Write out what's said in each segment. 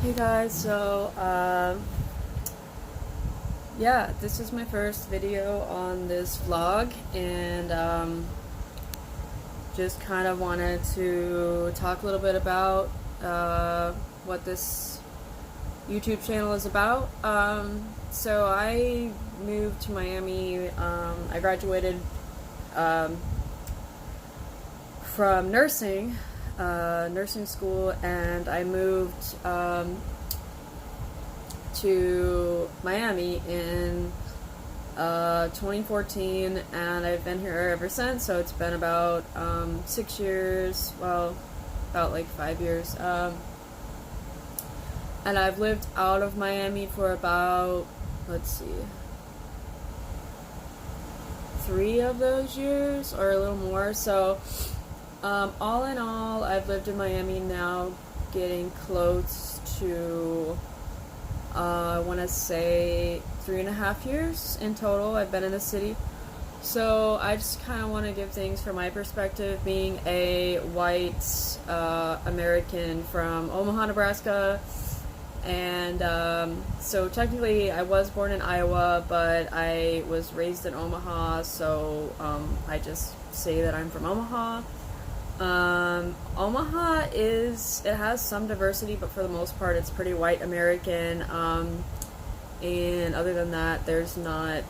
Hey guys, yeah, this is my first video on this vlog, and just kind of wanted to talk a little bit about what this YouTube channel is about. So I moved to Miami. I graduated from nursing school, and I moved to Miami in 2014, and I've been here ever since. So it's been about 6 years, well, about like 5 years, and I've lived out of Miami for about, let's see, 3 of those years or a little more. So all in all, I've lived in Miami now getting close to I want to say 3.5 years in total I've been in the city. So I just kind of want to give things from my perspective, being a white American from Omaha, Nebraska. And so technically I was born in Iowa, but I was raised in Omaha, so I just say that I'm from Omaha. Omaha it has some diversity, but for the most part it's pretty white American, and other than that there's not,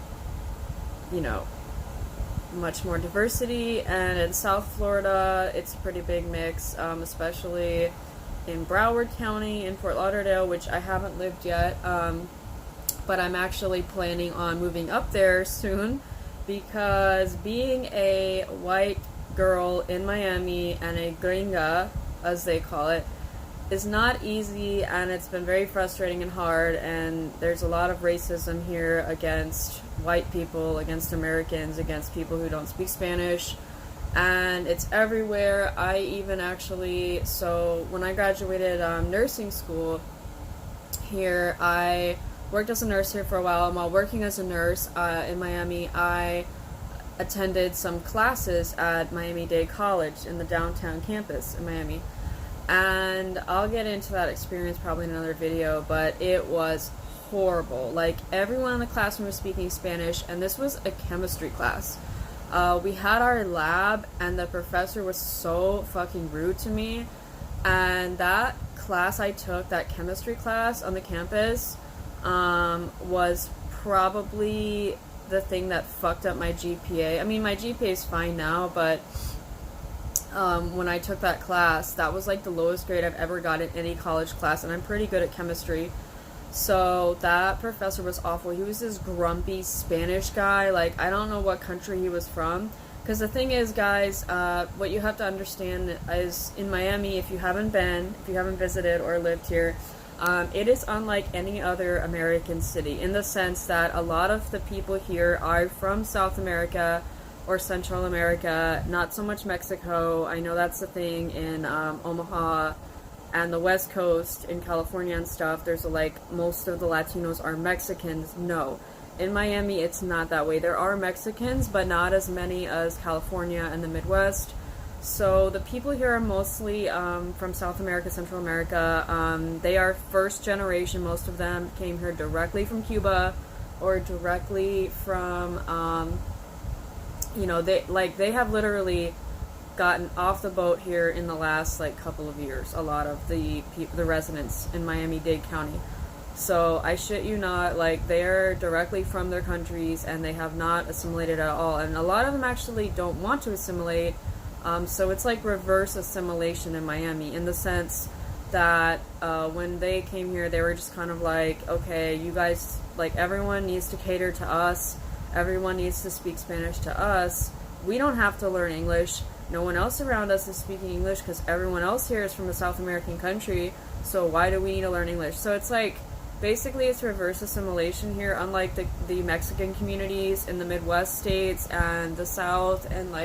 much more diversity. And in South Florida it's a pretty big mix, especially in Broward County, in Fort Lauderdale, which I haven't lived yet, but I'm actually planning on moving up there soon, because being a white girl in Miami, and a gringa, as they call it, is not easy, and it's been very frustrating and hard, and there's a lot of racism here against white people, against Americans, against people who don't speak Spanish, and it's everywhere. I even actually, so when I graduated nursing school here, I worked as a nurse here for a while, and while working as a nurse in Miami, I attended some classes at Miami-Dade College in the downtown campus in Miami. And I'll get into that experience probably in another video, but it was horrible. Like, everyone in the classroom was speaking Spanish, and this was a chemistry class. We had our lab, and the professor was so fucking rude to me. And that class I took, that chemistry class on the campus, was probably the thing that fucked up my GPA. I mean, my GPA is fine now, but when I took that class, that was like the lowest grade I've ever got in any college class, and I'm pretty good at chemistry. So that professor was awful. He was this grumpy Spanish guy. Like, I don't know what country he was from. Because the thing is, guys, what you have to understand is, in Miami, if you haven't visited or lived here, it is unlike any other American city, in the sense that a lot of the people here are from South America or Central America, not so much Mexico. I know that's the thing in Omaha and the West Coast in California and stuff. There's most of the Latinos are Mexicans. No. In Miami, it's not that way. There are Mexicans, but not as many as California and the Midwest. So the people here are mostly from South America, Central America. They are first generation. Most of them came here directly from Cuba, or directly from, they have literally gotten off the boat here in the last couple of years. A lot of the residents in Miami-Dade County. So I shit you not, they're directly from their countries, and they have not assimilated at all. And a lot of them actually don't want to assimilate. So it's like reverse assimilation in Miami, in the sense that when they came here, they were just kind of like, okay, you guys, everyone needs to cater to us, everyone needs to speak Spanish to us, we don't have to learn English, no one else around us is speaking English because everyone else here is from a South American country, so why do we need to learn English? So it's basically it's reverse assimilation here, unlike the Mexican communities in the Midwest states and the South and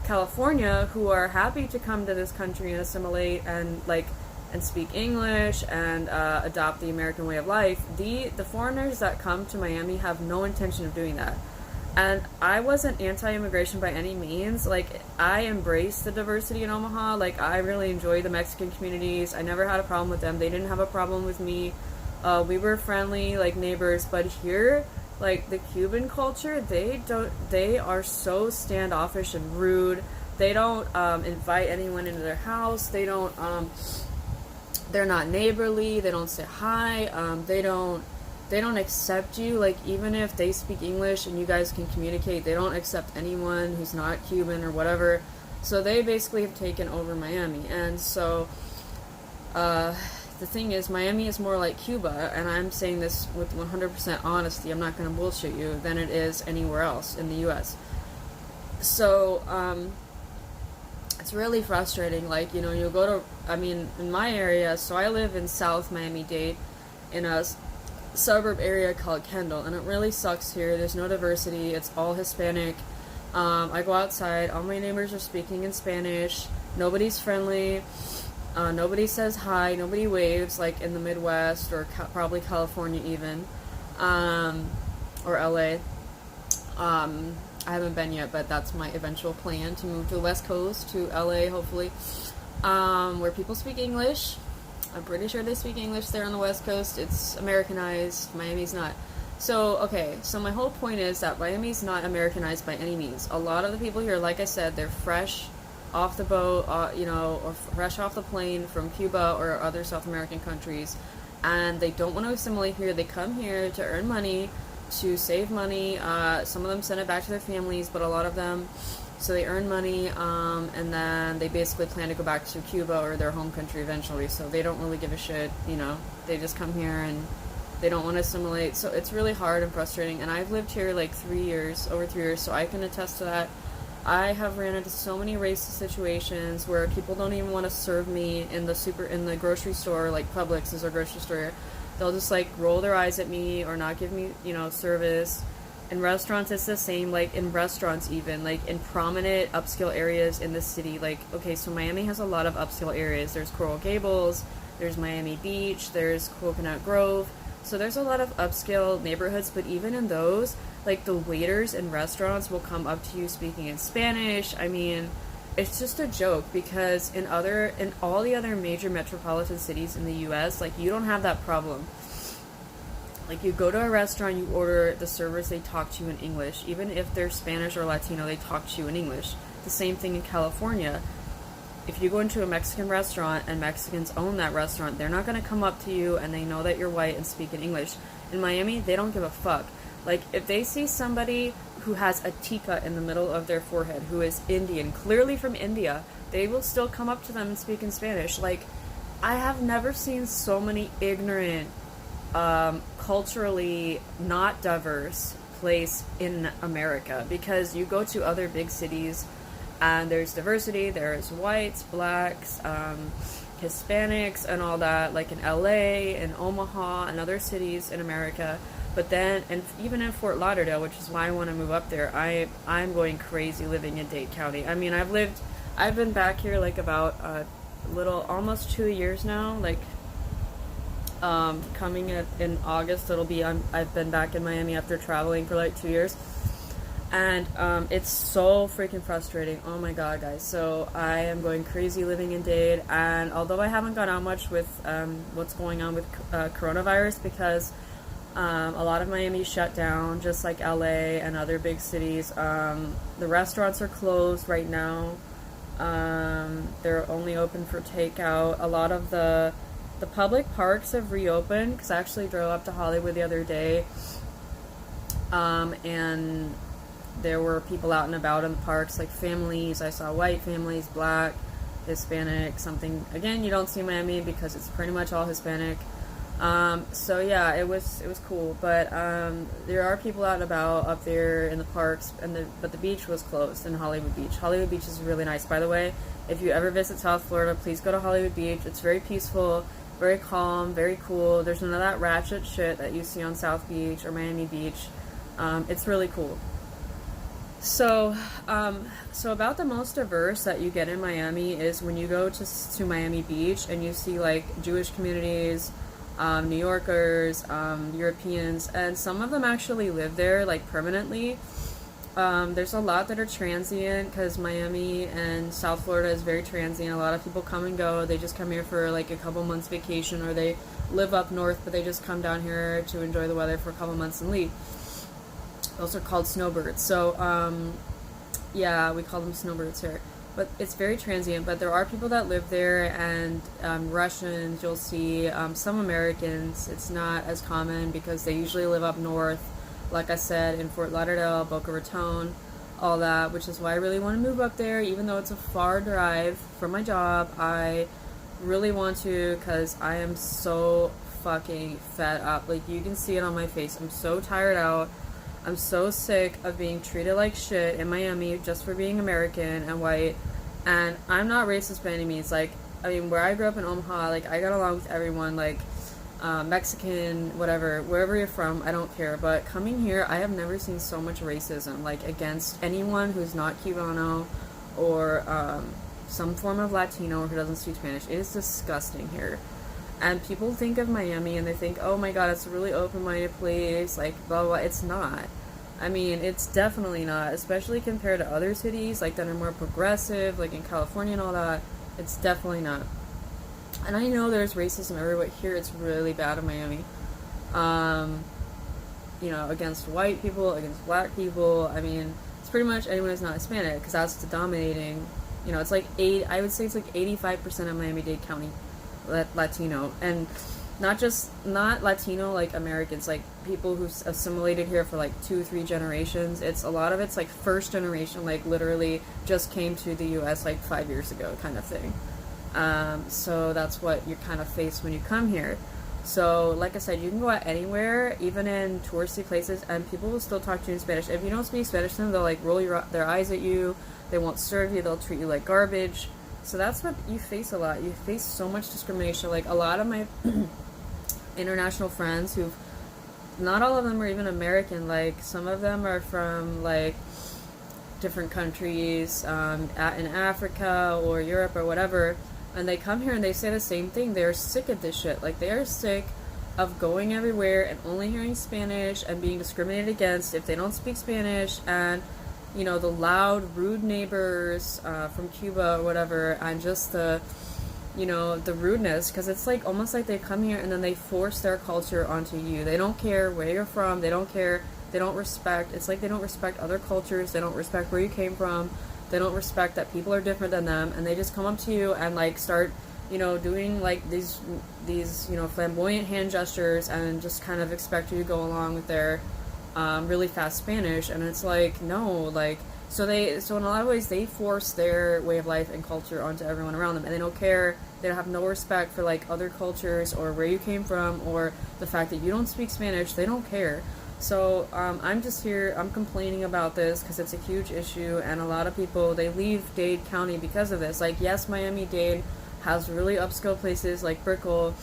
California, who are happy to come to this country and assimilate and speak English and adopt the American way of life. The foreigners that come to Miami have no intention of doing that. And I wasn't anti-immigration by any means. Like, I embraced the diversity in Omaha. Like, I really enjoy the Mexican communities. I never had a problem with them. They didn't have a problem with me. We were friendly, like, neighbors. But here, like, the Cuban culture, they are so standoffish and rude. They don't invite anyone into their house. They're not neighborly. They don't say hi. They don't accept you. Like, even if they speak English and you guys can communicate, they don't accept anyone who's not Cuban or whatever. So they basically have taken over Miami. And so the thing is, Miami is more like Cuba, and I'm saying this with 100% honesty, I'm not going to bullshit you, than it is anywhere else in the U.S. So it's really frustrating. Like, you know, you'll go to, I mean, in my area, so I live in South Miami-Dade in a suburb area called Kendall, and it really sucks here. There's no diversity. It's all Hispanic. I go outside, all my neighbors are speaking in Spanish. Nobody's friendly. Nobody says hi. Nobody waves like in the Midwest or probably California even, or LA. I haven't been yet, but that's my eventual plan, to move to the West Coast, to LA hopefully, where people speak English. I'm pretty sure they speak English there on the West Coast. It's Americanized. Miami's not. So, okay, so my whole point is that Miami's not Americanized by any means. A lot of the people here, like I said, they're fresh off the boat, you know, or fresh off the plane from Cuba or other South American countries, and they don't want to assimilate here. They come here to earn money, to save money. Some of them send it back to their families, but a lot of them, so they earn money, and then they basically plan to go back to Cuba or their home country eventually, so they don't really give a shit, you know. They just come here and they don't want to assimilate, so it's really hard and frustrating. And I've lived here like over 3 years, so I can attest to that. I have ran into so many racist situations where people don't even want to serve me in the grocery store, like Publix is our grocery store. They'll just like roll their eyes at me or not give me, you know, service. In restaurants, it's the same. Like, in restaurants even, like, in prominent upscale areas in the city. Like, okay, so Miami has a lot of upscale areas. There's Coral Gables, there's Miami Beach, there's Coconut Grove. So there's a lot of upscale neighborhoods, but even in those, like, the waiters in restaurants will come up to you speaking in Spanish. I mean, it's just a joke, because in all the other major metropolitan cities in the U.S., like, you don't have that problem. Like, you go to a restaurant, you order, the servers, they talk to you in English. Even if they're Spanish or Latino, they talk to you in English. The same thing in California. If you go into a Mexican restaurant and Mexicans own that restaurant, they're not going to come up to you and they know that you're white and speak in English. In Miami, they don't give a fuck. Like, if they see somebody who has a tika in the middle of their forehead, who is Indian, clearly from India, they will still come up to them and speak in Spanish. Like, I have never seen so many ignorant, culturally not diverse place in America, because you go to other big cities and there's diversity, there's whites, blacks, Hispanics and all that, like in LA and Omaha and other cities in America. But then, and even in Fort Lauderdale, which is why I want to move up there, I'm going crazy living in Dade County. I mean, I've been back here like about almost 2 years now, like coming in August, I've been back in Miami after traveling for like 2 years, and it's so freaking frustrating. Oh my god, guys. So I am going crazy living in Dade, and although I haven't gone out much with what's going on with coronavirus, because a lot of Miami shut down, just like LA and other big cities. The restaurants are closed right now. They're only open for takeout. A lot of the public parks have reopened, because I actually drove up to Hollywood the other day, and there were people out and about in the parks, like families. I saw white families, black, Hispanic, something, again, you don't see in Miami because it's pretty much all Hispanic. So yeah, it was cool, but there are people out and about up there in the parks, but the beach was closed in Hollywood Beach. Hollywood Beach is really nice, by the way. If you ever visit South Florida, please go to Hollywood Beach. It's very peaceful, very calm, very cool. There's none of that ratchet shit that you see on South Beach or Miami Beach. It's really cool. So about the most diverse that you get in Miami is when you go to Miami Beach and you see like Jewish communities, New Yorkers, Europeans, and some of them actually live there like permanently. There's a lot that are transient because Miami and South Florida is very transient. A lot of people come and go. They just come here for like a couple months vacation, or they live up north, but they just come down here to enjoy the weather for a couple months and leave. Those are called snowbirds. So, yeah, we call them snowbirds here. But it's very transient. But there are people that live there, and Russians, you'll see, some Americans. It's not as common because they usually live up north, like I said, in Fort Lauderdale, Boca Raton, all that, which is why I really want to move up there, even though it's a far drive from my job. I really want to, because I am so fucking fed up. Like, you can see it on my face. I'm so tired out. I'm so sick of being treated like shit in Miami just for being American and white. And I'm not racist by any means. Like, I mean, where I grew up in Omaha, like, I got along with everyone, like, Mexican, whatever, wherever you're from, I don't care. But coming here, I have never seen so much racism, like, against anyone who's not Cubano or some form of Latino who doesn't speak Spanish. It is disgusting here. And people think of Miami and they think, oh my god, it's a really open-minded place, like, blah, blah, blah. It's not. I mean, it's definitely not, especially compared to other cities, like, that are more progressive, like in California and all that. It's definitely not. And I know there's racism everywhere, but here it's really bad in Miami. You know, against white people, against black people. I mean, it's pretty much anyone who's not Hispanic, because that's the dominating, you know, it's like I would say it's like 85% of Miami-Dade County Latino, and not Latino like Americans, like people who've assimilated here for like 2-3 generations. It's a lot of it's like first generation, like literally just came to the US like 5 years ago kind of thing. So that's what you kind of face when you come here. So like I said, you can go out anywhere, even in touristy places, and people will still talk to you in Spanish. If you don't speak Spanish to them, they'll like roll their eyes at you, they won't serve you, they'll treat you like garbage. So that's what you face a lot. You face so much discrimination. Like, a lot of my international friends not all of them are even American. Like, some of them are from, like, different countries in Africa or Europe or whatever. And they come here and they say the same thing. They're sick of this shit. Like, they are sick of going everywhere and only hearing Spanish and being discriminated against if they don't speak Spanish, and you know, the loud, rude neighbors from Cuba or whatever, and just the, you know, the rudeness, because it's like almost like they come here and then they force their culture onto you. They don't care where you're from, they don't care, they don't respect, it's like they don't respect other cultures, they don't respect where you came from, they don't respect that people are different than them, and they just come up to you and like start, you know, doing like these, you know, flamboyant hand gestures and just kind of expect you to go along with their really fast Spanish. And it's like, no, like, so in a lot of ways they force their way of life and culture onto everyone around them, and they don't care, they have no respect for like other cultures or where you came from or the fact that you don't speak Spanish. They don't care. So I'm just here, I'm complaining about this because it's a huge issue, and a lot of people, they leave Dade County because of this. Like, yes, Miami-Dade has really upscale places like Brickell,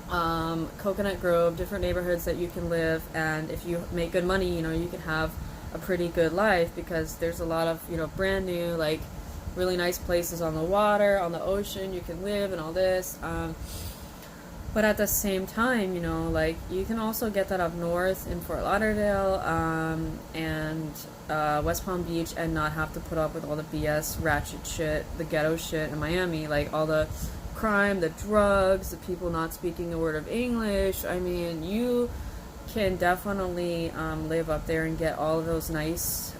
Coconut Grove, different neighborhoods that you can live, and if you make good money, you know, you can have a pretty good life because there's a lot of, you know, brand new, like, really nice places on the water, on the ocean, you can live and all this. But at the same time, you know, like, you can also get that up north in Fort Lauderdale and West Palm Beach, and not have to put up with all the BS, ratchet shit, the ghetto shit in Miami, like all the crime, the drugs, the people not speaking a word of English. I mean, you can definitely live up there and get all of those nice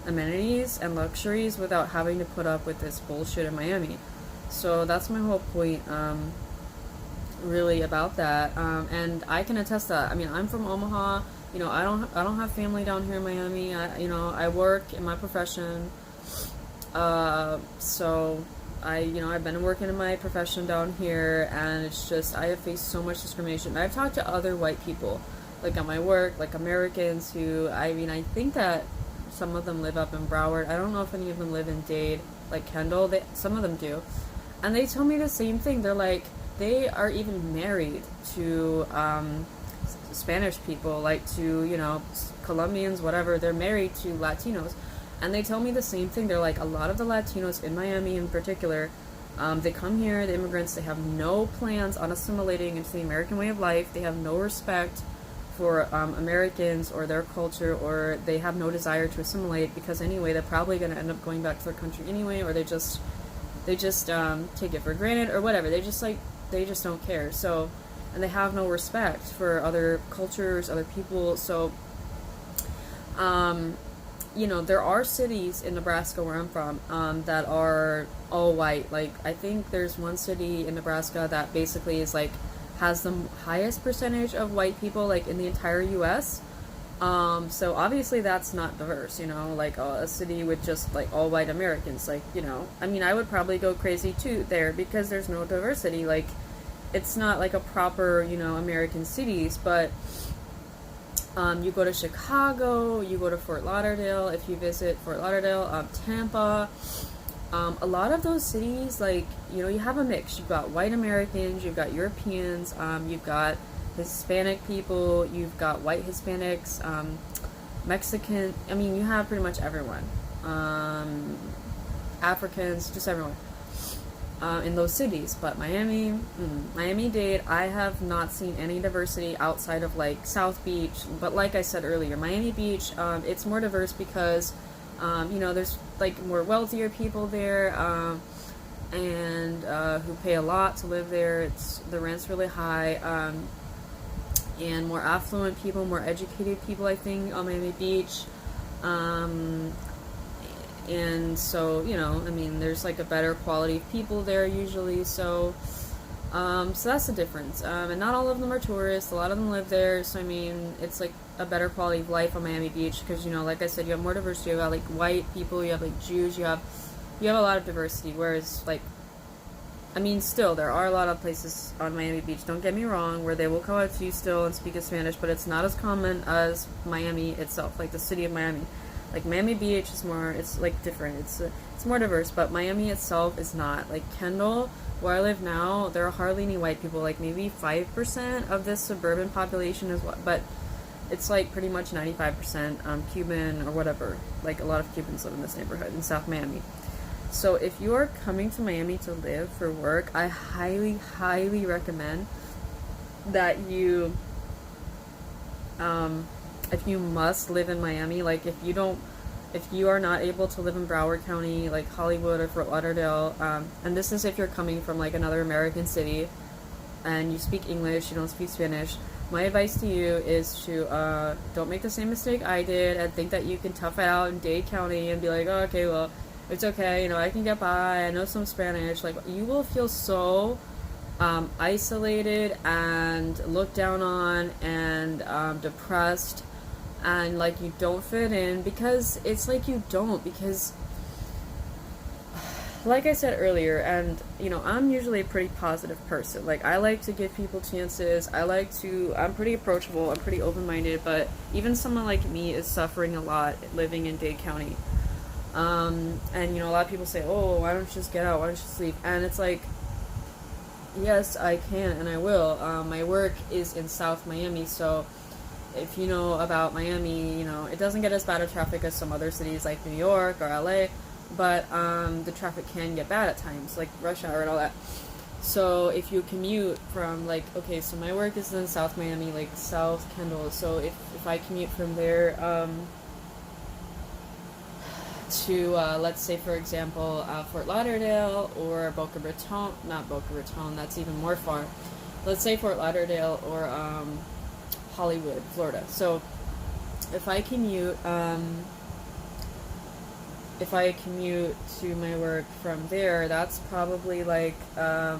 amenities and luxuries without having to put up with this bullshit in Miami. So that's my whole point, really, about that. And I can attest that. I mean, I'm from Omaha. You know, I don't have family down here in Miami. You know, I work in my profession. So I've been working in my profession down here, and it's just, I have faced so much discrimination. I've talked to other white people, like at my work, like Americans who, I mean, I think that some of them live up in Broward. I don't know if any of them live in Dade, like Kendall. Some of them do. And they tell me the same thing. They're like, they are even married to Spanish people, like to, you know, Colombians, whatever. They're married to Latinos. And they tell me the same thing. They're like, a lot of the Latinos in Miami in particular, they come here, the immigrants, they have no plans on assimilating into the American way of life. They have no respect for Americans or their culture, or they have no desire to assimilate, because anyway they're probably going to end up going back to their country anyway, or they just take it for granted or whatever. They just don't care. So, and they have no respect for other cultures, other people. So you know, there are cities in Nebraska where I'm from that are all white. Like, I think there's one city in Nebraska that basically is like has the highest percentage of white people like in the entire U.S. So obviously that's not diverse, you know, like a city with just like all white Americans. Like, you know, I mean, I would probably go crazy too there, because there's no diversity. Like, it's not like a proper, you know, American cities. But you go to Chicago, you go to Fort Lauderdale, if you visit Fort Lauderdale, Tampa, a lot of those cities, like, you know, you have a mix. You've got white Americans, you've got Europeans, you've got Hispanic people, you've got white Hispanics, Mexican, I mean, you have pretty much everyone, Africans, just everyone, in those cities. But Miami-Dade, I have not seen any diversity outside of like South Beach. But like I said earlier, Miami Beach, it's more diverse because, you know, there's like more wealthier people there, and who pay a lot to live there. The rent's really high, and more affluent people, more educated people, I think, on Miami Beach. And so, you know, I mean, there's like a better quality of people there usually. So that's the difference. And not all of them are tourists. A lot of them live there. So, I mean, it's like a better quality of life on Miami Beach because, you know, like I said, you have more diversity. You have like white people, you have like Jews, you have a lot of diversity. Whereas, like, I mean, still, there are a lot of places on Miami Beach, don't get me wrong, where they will come up to you still and speak in Spanish, but it's not as common as Miami itself, like the city of Miami. Like, Miami Beach is more, it's like different, it's more diverse, but Miami itself is not. Like, Kendall, where I live now, there are hardly any white people, like maybe 5% of this suburban population is what, but it's like pretty much 95% Cuban or whatever. Like, a lot of Cubans live in this neighborhood in South Miami. So if you are coming to Miami to live for work, I highly, highly recommend that you, if you must live in Miami, like if you are not able to live in Broward County, like Hollywood or Fort Lauderdale, and this is if you're coming from like another American city and you speak English, you don't speak Spanish, my advice to you is to don't make the same mistake I did and think that you can tough it out in Dade County and be like, oh, okay, well, it's okay, you know, I can get by, I know some Spanish. Like, you will feel so isolated and looked down on and depressed, and like you don't fit in, because it's like you don't, because like I said earlier, and you know, I'm usually a pretty positive person. Like, I like to give people chances. I'm pretty approachable, I'm pretty open-minded, but even someone like me is suffering a lot living in Dade County. And you know, a lot of people say, oh, why don't you just get out, why don't you just leave? And it's like, yes, I can and I will. My work is in South Miami, so if you know about Miami, you know, it doesn't get as bad of traffic as some other cities like New York or LA, but the traffic can get bad at times, like rush hour and all that. So if you commute from, like, okay, so my work is in South Miami, like South Kendall, so if I commute from there to, let's say, for example, Fort Lauderdale or Boca Raton, not Boca Raton, that's even more far. Let's say Fort Lauderdale or Hollywood, Florida. So if I commute to my work from there, that's probably like, I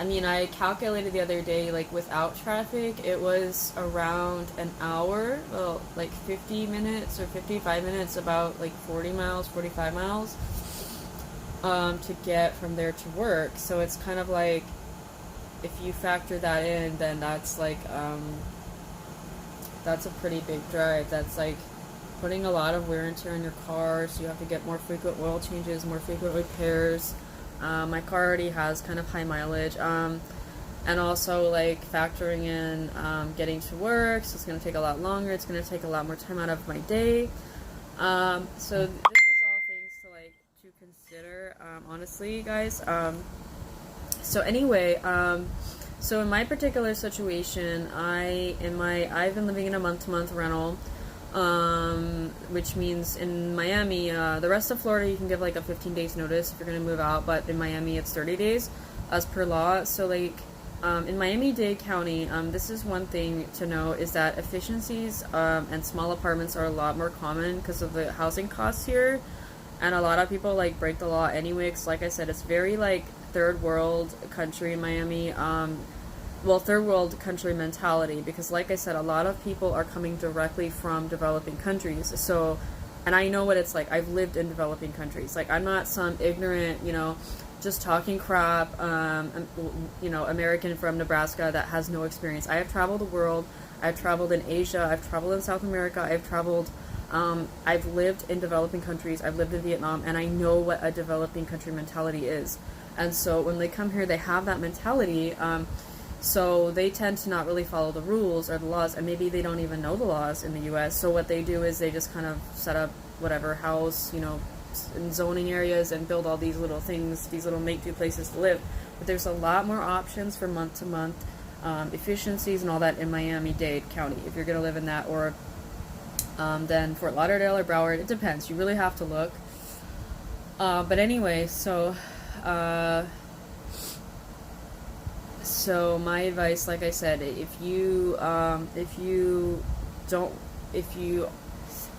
mean, I calculated the other day, like, without traffic, it was around an hour, well, like 50 minutes or 55 minutes, about like 40 miles, 45 miles, to get from there to work. So it's kind of like, if you factor that in, then that's like, that's a pretty big drive. That's like putting a lot of wear and tear on your car, so you have to get more frequent oil changes, more frequent repairs. My car already has kind of high mileage, and also like factoring in getting to work, so it's going to take a lot longer, it's going to take a lot more time out of my day. So this is all things to consider, honestly, guys. So anyway, So in my particular situation, I've been living in a month-to-month rental, which means in Miami, the rest of Florida you can give like a 15 days notice if you're gonna move out, but in Miami it's 30 days as per law. So like in Miami-Dade County, this is one thing to know, is that efficiencies and small apartments are a lot more common because of the housing costs here, and a lot of people like break the law anyway. Because like I said, it's very like third world country in Miami. Well, third world country mentality, because like I said, a lot of people are coming directly from developing countries. So, and I know what it's like. I've lived in developing countries. Like, I'm not some ignorant, just talking crap, American from Nebraska that has no experience. I have traveled the world. I've traveled in Asia. I've traveled in South America. I've lived in developing countries. I've lived in Vietnam, and I know what a developing country mentality is. And so when they come here, they have that mentality. So they tend to not really follow the rules or the laws, and maybe they don't even know the laws in the U.S. So what they do is they just kind of set up whatever house, in zoning areas and build all these little things, these little make-do places to live. But there's a lot more options for month-to-month efficiencies and all that in Miami-Dade County if you're going to live in that, or then Fort Lauderdale or Broward. It depends. You really have to look. But anyway, so my advice, like I said, if you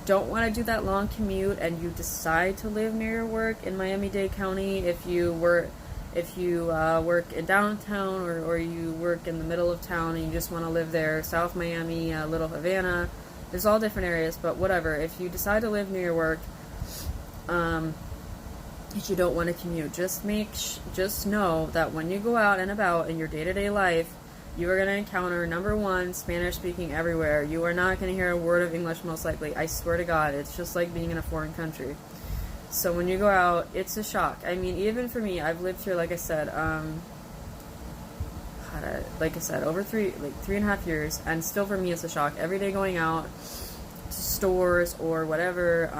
don't want to do that long commute and you decide to live near your work in Miami-Dade County, if you work in downtown, or you work in the middle of town and you just want to live there, South Miami, Little Havana, there's all different areas, but whatever. If you decide to live near your work, if you don't want to commute, just know that when you go out and about in your day-to-day life, you are going to encounter, number one, Spanish speaking everywhere. You are not going to hear a word of English, most likely. I swear to God, it's just like being in a foreign country. So when you go out, it's a shock. I mean, even for me, I've lived here, like I said, over 3.5 years, and still for me it's a shock. Every day going out to stores or whatever,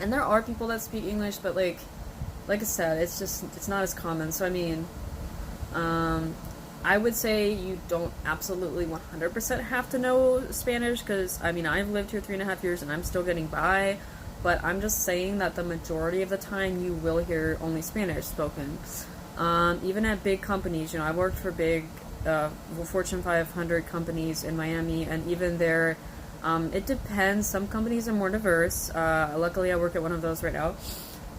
and there are people that speak English, but like I said, it's not as common. So I mean, I would say you don't absolutely 100% have to know Spanish, because I mean, I've lived here 3.5 years and I'm still getting by, but I'm just saying that the majority of the time you will hear only Spanish spoken. Even at big companies, I've worked for big Fortune 500 companies in Miami, and even there, it depends. Some companies are more diverse. Luckily, I work at one of those right now.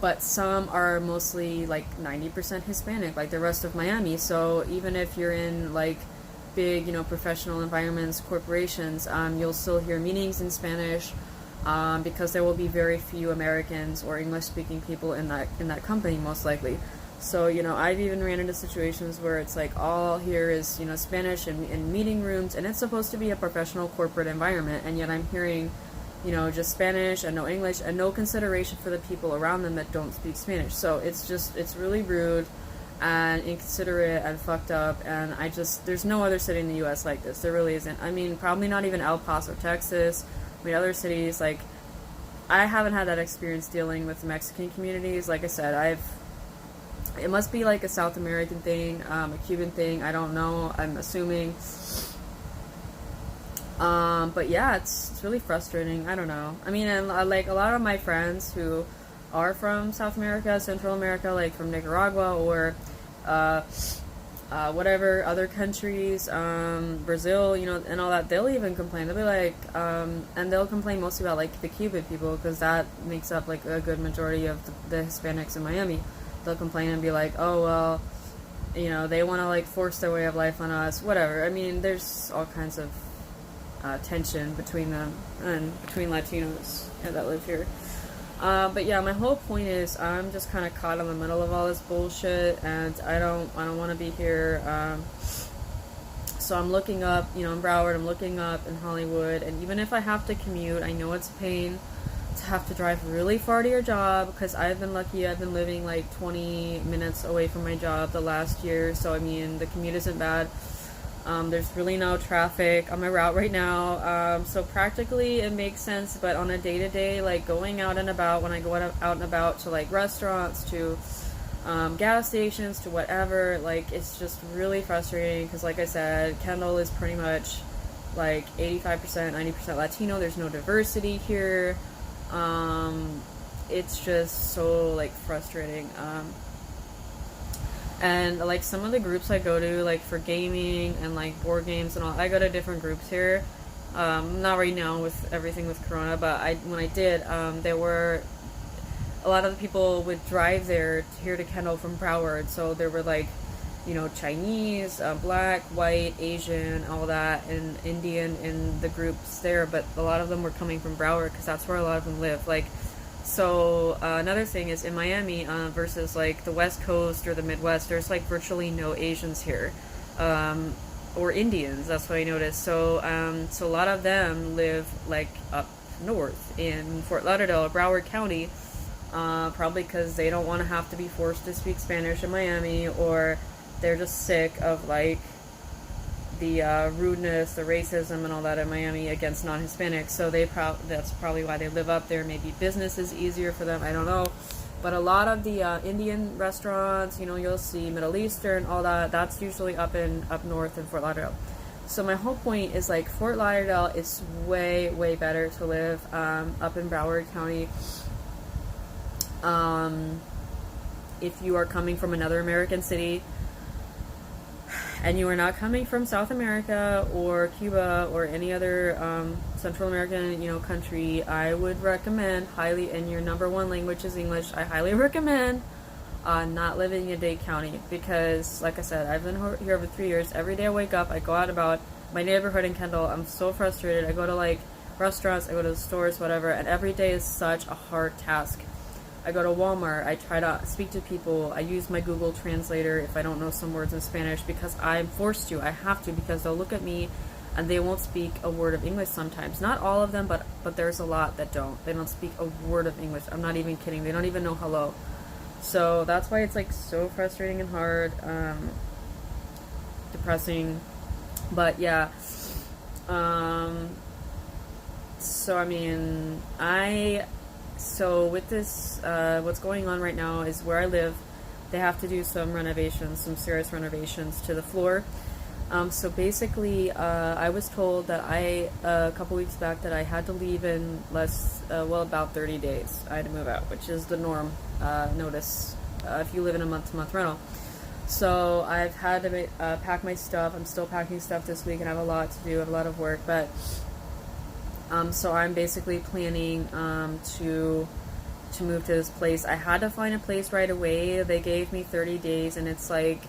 But some are mostly like 90% Hispanic, like the rest of Miami. So even if you're in like big, professional environments, corporations, you'll still hear meetings in Spanish, because there will be very few Americans or English-speaking people in that company, most likely. So, I've even ran into situations where it's like all here is, Spanish in meeting rooms, and it's supposed to be a professional corporate environment, and yet I'm hearing, just Spanish and no English, and no consideration for the people around them that don't speak Spanish. So it's really rude and inconsiderate and fucked up, and there's no other city in the U.S. like this. There really isn't. I mean, probably not even El Paso, Texas. I mean, other cities, like, I haven't had that experience dealing with the Mexican communities. Like I said, it must be like a South American thing, a Cuban thing, I don't know, I'm assuming. But yeah, it's really frustrating, I don't know. I mean, and like a lot of my friends who are from South America, Central America, like from Nicaragua or whatever other countries, Brazil, and all that, they'll even complain. They'll be like, and they'll complain mostly about like the Cuban people, because that makes up like a good majority of the Hispanics in Miami. They'll complain and be like, oh, well, they want to like force their way of life on us, whatever. I mean, there's all kinds of tension between them and between Latinos that live here. But yeah, my whole point is I'm just kind of caught in the middle of all this bullshit, and I don't want to be here. So I'm looking up, in Broward, I'm looking up in Hollywood, and even if I have to commute, I know it's a pain to have to drive really far to your job, because I've been lucky. I've been living like 20 minutes away from my job the last year, so I mean, the commute isn't bad. There's really no traffic on my route right now, so practically it makes sense, but on a day-to-day, like going out and about, when I go out and about to like restaurants, to gas stations to whatever. Like, it's just really frustrating because, like I said, Kendall is pretty much like 85%, 90% Latino. There's no diversity here. It's just so like frustrating. And like some of the groups I go to, like for gaming and like board games and all, I go to different groups here. Not right now with everything with Corona, but when I did, there were a lot of the people would drive here to Kendall from Broward. So there were like, Chinese, black, white, Asian, all that, and Indian in the groups there. But a lot of them were coming from Broward because that's where a lot of them live. Like, so another thing is in Miami versus like the West Coast or the Midwest, there's like virtually no Asians here, or Indians. That's what I noticed. So so a lot of them live like up north in Fort Lauderdale, Broward County, probably because they don't want to have to be forced to speak Spanish in Miami, or they're just sick of like the rudeness, the racism, and all that in Miami against non-Hispanics. So that's probably why they live up there. Maybe business is easier for them. I don't know. But a lot of the Indian restaurants, you'll see Middle Eastern, all that. That's usually up north in Fort Lauderdale. So my whole point is like Fort Lauderdale is way, way better to live up in Broward County. If you are coming from another American city, and you are not coming from South America or Cuba or any other Central American, country, I would recommend highly, and your number one language is English, I highly recommend not living in Dade County, because, like I said, I've been here over 3 years. Every day I wake up, I go out about my neighborhood in Kendall. I'm so frustrated. I go to, like, restaurants, I go to the stores, whatever, and every day is such a hard task. I go to Walmart, I try to speak to people, I use my Google Translator if I don't know some words in Spanish, because I'm forced to, I have to, because they'll look at me and they won't speak a word of English sometimes. Not all of them, but there's a lot that don't. They don't speak a word of English. I'm not even kidding. They don't even know hello. So that's why it's like so frustrating and hard, depressing. But yeah, so I mean, so with this, what's going on right now is where I live, they have to do some renovations, some serious renovations to the floor. So basically, I was told that a couple weeks back, that I had to leave in about 30 days. I had to move out, which is the norm, notice, if you live in a month-to-month rental. So I've had to pack my stuff. I'm still packing stuff this week, and I have a lot to do, I have a lot of work, but so I'm basically planning to move to this place. I had to find a place right away. They gave me 30 days, and it's like,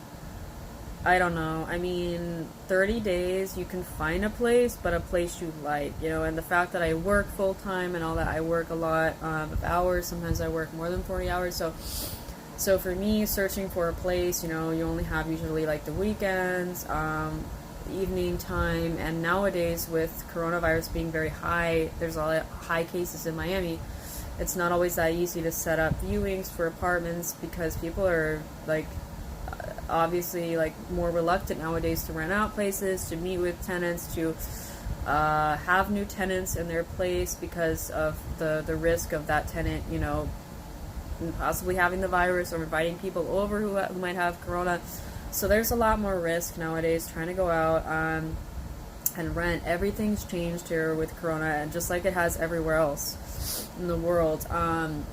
I don't know. I mean, 30 days, you can find a place, but a place you like, and the fact that I work full-time and all that, I work a lot of hours. Sometimes I work more than 40 hours. So for me, searching for a place, you only have usually like the weekends, evening time, and nowadays with coronavirus being very high, there's a lot of high cases in Miami. It's not always that easy to set up viewings for apartments, because people are like obviously like more reluctant nowadays to rent out places, to meet with tenants, to have new tenants in their place, because of the risk of that tenant possibly having the virus, or inviting people over who might have corona. So there's a lot more risk nowadays trying to go out and rent. Everything's changed here with corona, and just like it has everywhere else in the world. Some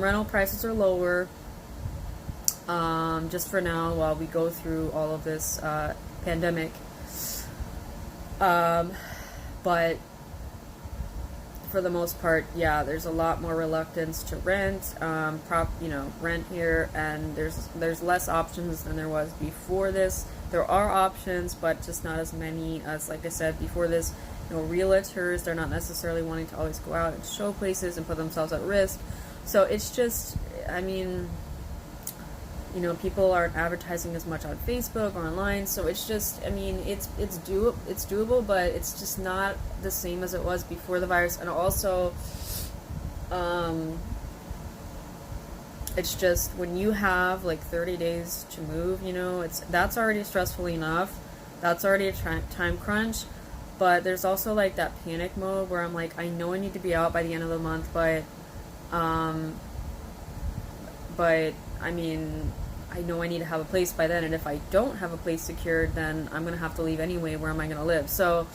rental prices are lower, just for now, while we go through all of this pandemic. But for the most part, yeah, there's a lot more reluctance to rent, rent here, and there's less options than there was before this. There are options, but just not as many as, like I said, before this. Realtors, they're not necessarily wanting to always go out and show places and put themselves at risk. So it's just, I mean, people aren't advertising as much on Facebook or online, so it's just, I mean, it's doable, but it's just not the same as it was before the virus. And also, it's just when you have like 30 days to move, that's already stressful enough. That's already a time crunch. But there's also like that panic mode where I'm like, I know I need to be out by the end of the month, but but I mean, I know I need to have a place by then, and if I don't have a place secured, then I'm gonna have to leave anyway. Where am I gonna live? So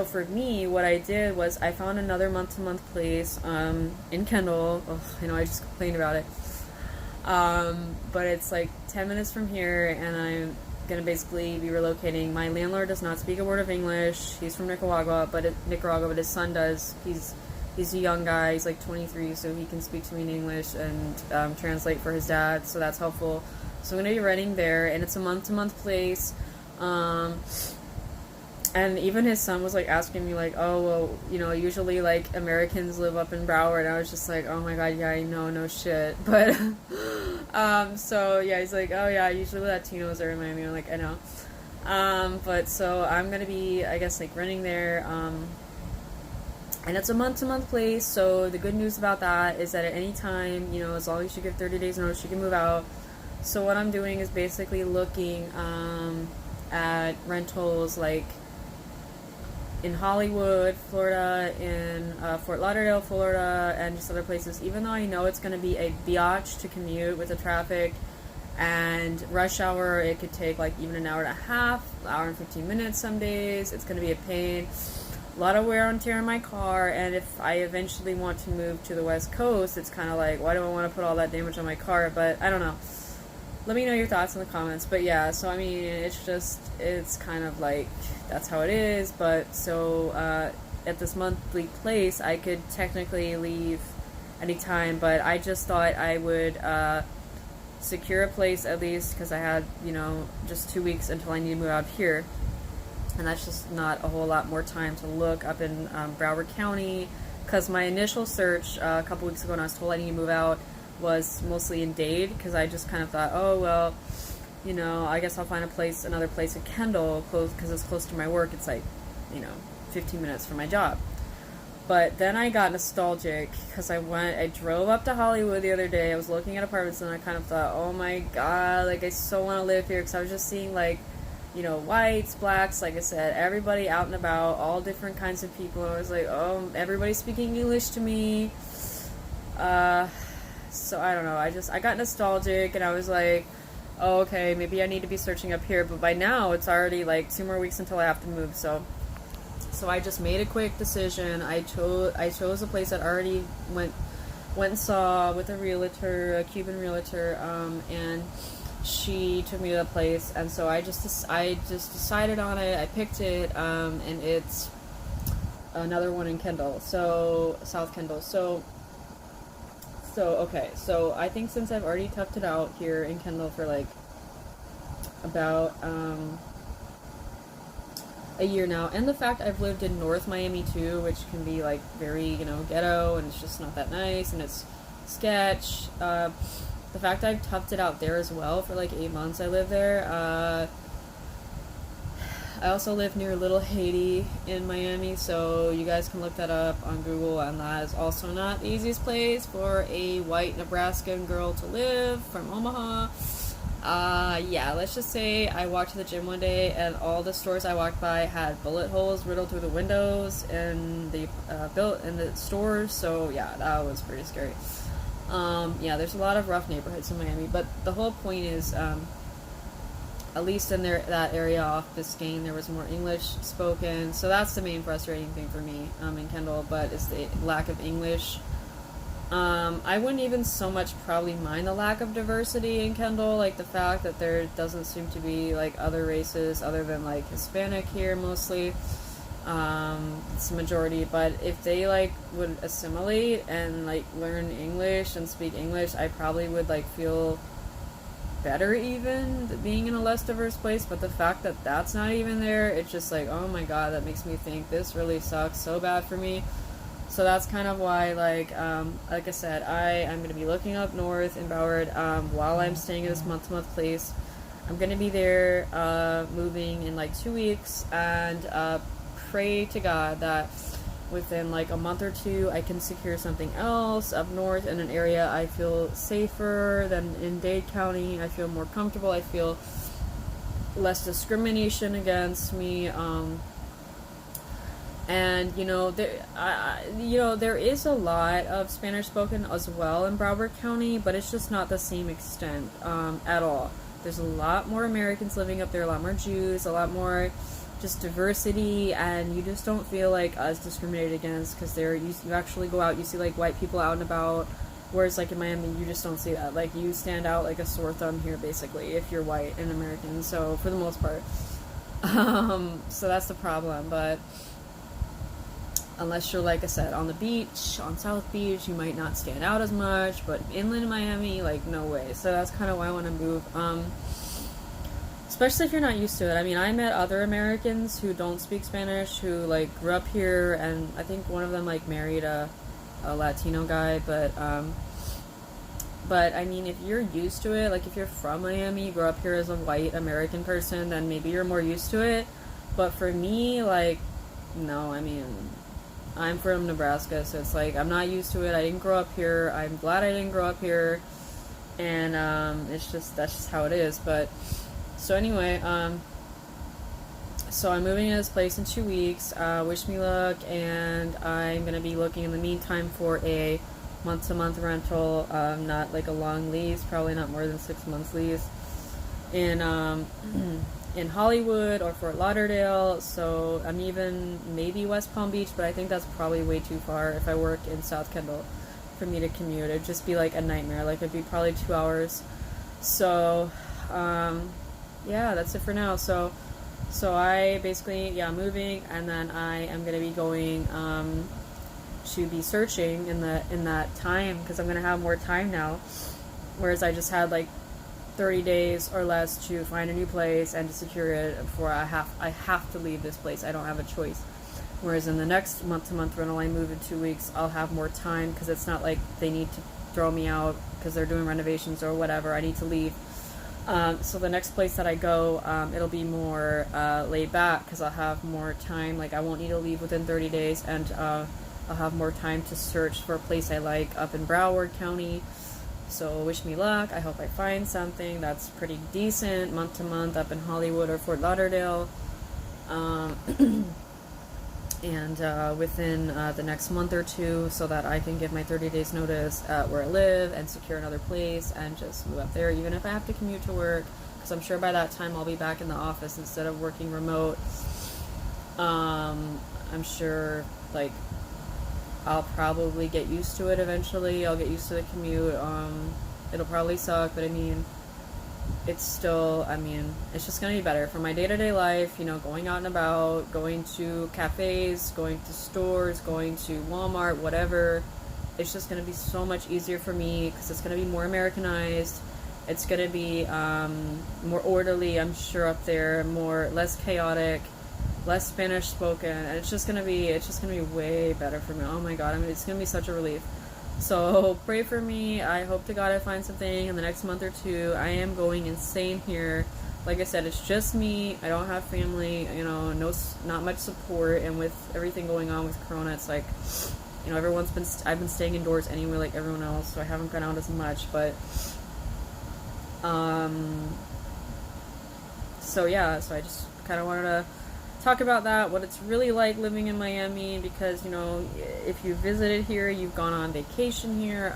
for me, what I did was I found another month-to-month place in Kendall. Ugh, I know I just complained about it, but it's like 10 minutes from here, and I'm gonna basically be relocating. My landlord does not speak a word of English. He's from Nicaragua, but his son does. He's a young guy. He's like 23, so he can speak to me in English and translate for his dad. So that's helpful. So I'm gonna be renting there, and it's a month-to-month place. And even his son was like asking me like, oh well, you know, usually like Americans live up in Broward. And I was just like, oh my god, yeah, I know, no shit. But so yeah, he's like, oh yeah, usually Latinos are in Miami. I'm like, I know. But so I'm gonna be, I guess, like renting there. And it's a month-to-month place. So the good news about that is that at any time, you know, as long as you give 30 days notice, you can move out. So what I'm doing is basically looking at rentals like in Hollywood, Florida, in Fort Lauderdale, Florida, and just other places. Even though I know it's going to be a biatch to commute with the traffic and rush hour, it could take like even an hour and a half, hour and 15 minutes some days. It's going to be a pain. A lot of wear and tear in my car, and if I eventually want to move to the West Coast, it's kind of like, why do I want to put all that damage on my car? But I don't know. Let me know your thoughts in the comments. But yeah, so I mean, it's kind of like, that's how it is. But so at this monthly place, I could technically leave anytime, but I just thought I would secure a place at least, because I had, you know, just 2 weeks until I need to move out here, and that's just not a whole lot more time to look up in Broward County, because my initial search a couple weeks ago when I was told I need to move out was mostly in Dade, because I just kind of thought, oh well, you know, I guess I'll find another place in Kendall, close, because it's close to my work. It's like, you know, 15 minutes from my job. But then I got nostalgic, because I drove up to Hollywood the other day. I was looking at apartments, and I kind of thought, oh my god, like, I so want to live here, because I was just seeing, like, you know, whites, blacks, like I said, everybody out and about, all different kinds of people. And I was like, oh, everybody's speaking English to me. So I don't know, I got nostalgic, and I was like, oh, okay, maybe I need to be searching up here. But by now, it's already like 2 more weeks until I have to move, so I just made a quick decision. I chose a place that I already went and saw with a realtor, a Cuban realtor, and she took me to the place, and so I just decided on it. I picked it, and it's another one in Kendall, so South Kendall. So okay, so I think since I've already toughed it out here in Kendall for like about a year now, and the fact I've lived in North Miami too, which can be like very, you know, ghetto, and it's just not that nice, and it's sketch. The fact I've toughed it out there as well for like 8 months I lived there. I also live near Little Haiti in Miami, so you guys can look that up on Google, and that is also not the easiest place for a white Nebraskan girl to live from Omaha. Yeah, let's just say I walked to the gym one day, and all the stores I walked by had bullet holes riddled through the windows and the built in the stores, so yeah, that was pretty scary. Yeah, there's a lot of rough neighborhoods in Miami, but the whole point is, at least in that area off Biscayne, there was more English spoken, so that's the main frustrating thing for me in Kendall, but it's the lack of English. I wouldn't even so much probably mind the lack of diversity in Kendall, like the fact that there doesn't seem to be like other races other than like Hispanic here mostly. It's a majority, but if they like would assimilate and like learn English and speak English, I probably would like feel better even being in a less diverse place. But the fact that that's not even there, it's just like, oh my god, that makes me think this really sucks so bad for me. So that's kind of why, like I said, I'm going to be looking up north in Broward while I'm staying in this month-to-month place. I'm going to be there moving in like 2 weeks, and pray to God that within like a month or two I can secure something else up north in an area I feel safer than in Dade County. I feel more comfortable. I feel less discrimination against me. And there is a lot of Spanish spoken as well in Broward County, but it's just not the same extent at all. There's a lot more Americans living up there, a lot more Jews, a lot more just diversity, and you just don't feel like as discriminated against because you actually go out, you see like white people out and about, whereas like in Miami you just don't see that. Like you stand out like a sore thumb here basically if you're white and American, so for the most part. So that's the problem. But unless you're, like I said, on the beach, on South Beach, you might not stand out as much, but inland Miami, like, no way. So that's kind of why I want to move, especially if you're not used to it. I mean, I met other Americans who don't speak Spanish, who, like, grew up here, and I think one of them, like, married a Latino guy, but I mean, if you're used to it, like, if you're from Miami, you grew up here as a white American person, then maybe you're more used to it. But for me, like, no, I mean, I'm from Nebraska, so it's like I'm not used to it. I didn't grow up here. I'm glad I didn't grow up here, and that's just how it is. But so anyway, so I'm moving to this place in 2 weeks. Wish me luck, and I'm gonna be looking in the meantime for a month-to-month rental, not like a long lease, probably not more than 6 months lease, in Hollywood or Fort Lauderdale. So I'm even maybe West Palm Beach, but I think that's probably way too far if I work in South Kendall for me to commute. It'd just be like a nightmare. Like it'd be probably 2 hours. So yeah, that's it for now. So I basically, yeah, moving, and then I am gonna be going to be searching in that time, because I'm gonna have more time now, whereas I just had like 30 days or less to find a new place and to secure it before I have to leave this place. I don't have a choice. Whereas in the next month-to-month rental, I move in 2 weeks, I'll have more time, because it's not like they need to throw me out because they're doing renovations or whatever. I need to leave. So the next place that I go, it'll be more laid back, because I'll have more time. Like I won't need to leave within 30 days, and I'll have more time to search for a place I like up in Broward County. So wish me luck. I hope I find something that's pretty decent month to month up in Hollywood or Fort Lauderdale. And within the next month or two, so that I can give my 30 days notice at where I live and secure another place and just move up there, even if I have to commute to work, because I'm sure by that time I'll be back in the office instead of working remote. I'm sure, like, I'll probably get used to it eventually. I'll get used to the commute. It'll probably suck, but I mean, it's still, I mean, it's just going to be better for my day-to-day life, you know, going out and about, going to cafes, going to stores, going to Walmart, whatever. It's just going to be so much easier for me, because it's going to be more Americanized. It's going to be more orderly, I'm sure, up there, less chaotic, less Spanish spoken, and it's just gonna be way better for me. Oh my god, I mean, it's gonna be such a relief. So pray for me. I hope to God I find something in the next month or two. I am going insane here. Like I said, it's just me. I don't have family, you know, not much support, and with everything going on with Corona, it's like, you know, I've been staying indoors anyway, like everyone else, so I haven't gone out as much. But so yeah, so I just kind of wanted to talk about that, what it's really like living in Miami, because, you know, if you visited here, you've gone on vacation here,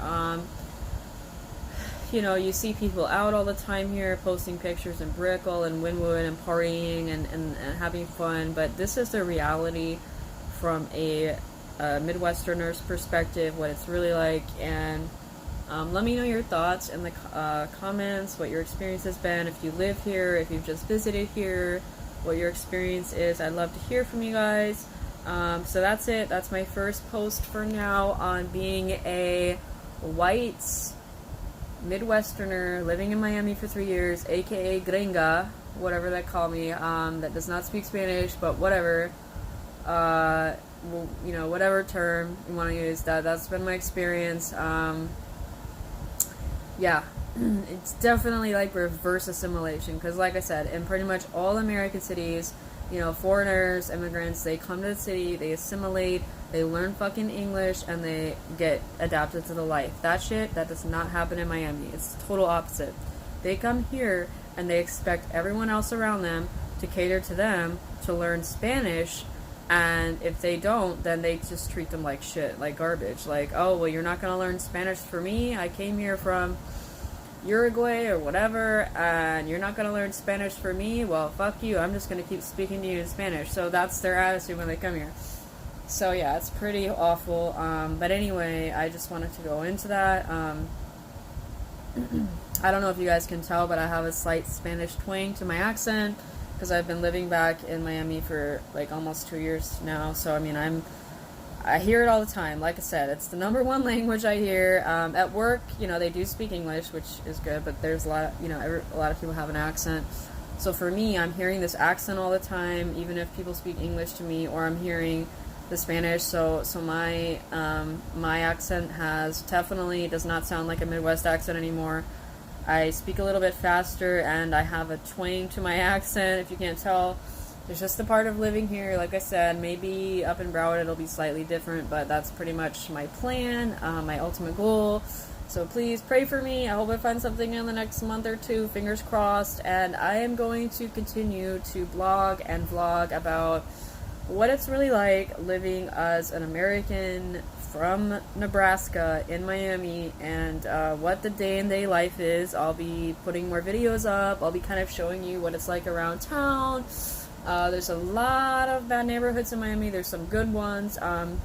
you know, you see people out all the time here posting pictures in Brickell and Wynwood and partying and having fun, but this is the reality from a Midwesterner's perspective, what it's really like. And let me know your thoughts in the comments, what your experience has been, if you live here, if you've just visited here, what your experience is. I'd love to hear from you guys. So that's it. That's my first post for now on being a white Midwesterner living in Miami for 3 years, aka gringa, whatever they call me, that does not speak Spanish, but whatever, you know, whatever term you want to use, that's been my experience. Yeah, it's definitely like reverse assimilation, because like I said, in pretty much all American cities, you know, foreigners, immigrants, they come to the city, they assimilate, they learn fucking English, and they get adapted to the life. That shit, that does not happen in Miami. It's total opposite. They come here and they expect everyone else around them to cater to them, to learn Spanish, And if they don't, then they just treat them like shit, like garbage. Like, oh, well, you're not going to learn Spanish for me? I came here from Uruguay or whatever, and you're not going to learn Spanish for me? Well, fuck you. I'm just going to keep speaking to you in Spanish. So that's their attitude when they come here. So yeah, it's pretty awful. But anyway, I just wanted to go into that. I don't know if you guys can tell, but I have a slight Spanish twang to my accent because I've been living back in Miami for like almost 2 years now. So I mean, I hear it all the time. Like I said, it's the number one language I hear. At work, you know, they do speak English, which is good, but there's a lot, you know, a lot of people have an accent. So for me, I'm hearing this accent all the time, even if people speak English to me, or I'm hearing the Spanish. So my accent does not sound like a Midwest accent anymore. I speak a little bit faster, and I have a twang to my accent, if you can't tell. It's just a part of living here. Like I said, maybe up in Broward it'll be slightly different, but that's pretty much my plan, my ultimate goal. So please pray for me. I hope I find something in the next month or two, fingers crossed. And I am going to continue to blog and vlog about what it's really like living as an American from Nebraska in Miami, and what the day-in-day life is. I'll be putting more videos up. I'll be kind of showing you what it's like around town. There's a lot of bad neighborhoods in Miami. There's some good ones. And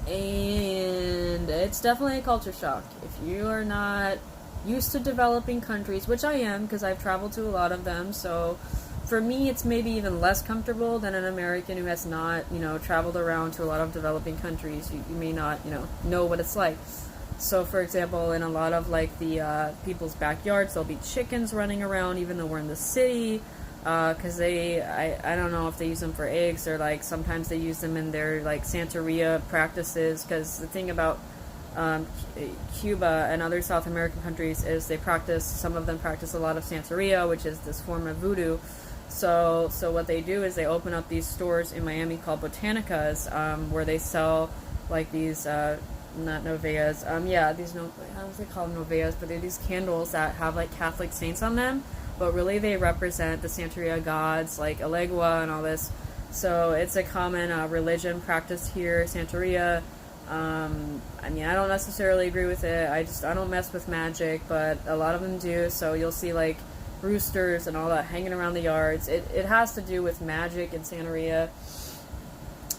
it's definitely a culture shock. If you are not used to developing countries, which I am because I've traveled to a lot of them, so for me, it's maybe even less comfortable than an American who has not, you know, traveled around to a lot of developing countries. You may not, you know what it's like. So, for example, in a lot of, like, the people's backyards, there'll be chickens running around, even though we're in the city, because I don't know if they use them for eggs, or, like, sometimes they use them in their, like, Santeria practices, because the thing about Cuba and other South American countries is some of them practice a lot of Santeria, which is this form of voodoo. So what they do is they open up these stores in Miami called Botanicas, where they sell like these, not noveas, I don't know if they call them noveas, but they're these candles that have like Catholic saints on them, but really they represent the Santeria gods, like Elegua and all this. So it's a common religion practice here, Santeria. I mean, I don't necessarily agree with it. I don't mess with magic, but a lot of them do. So you'll see like roosters and all that hanging around the yards. It has to do with magic and Santeria.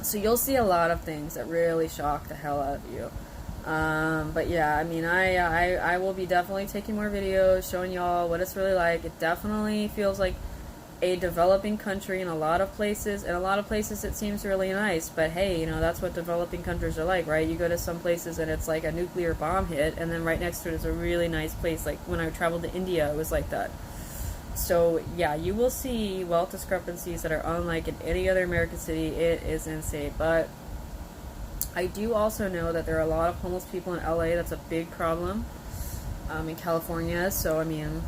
So you'll see a lot of things that really shock the hell out of you. But yeah, I mean, I will be definitely taking more videos, showing y'all what it's really like. It definitely feels like a developing country in a lot of places. In a lot of places it seems really nice, but hey, you know, that's what developing countries are like, right? You go to some places and it's like a nuclear bomb hit, and then right next to it is a really nice place. Like when I traveled to India, it was like that. So yeah, you will see wealth discrepancies that are unlike in any other American city. It is insane. But I do also know that there are a lot of homeless people in LA. That's a big problem in California. So I mean,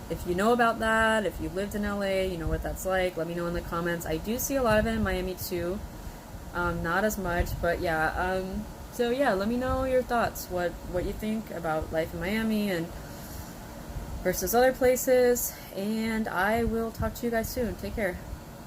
if you know about that, if you've lived in LA, you know what that's like, let me know in the comments. I do see a lot of it in Miami too. Not as much, but yeah. So yeah, let me know your thoughts, what you think about life in Miami and versus other places, and I will talk to you guys soon. Take care.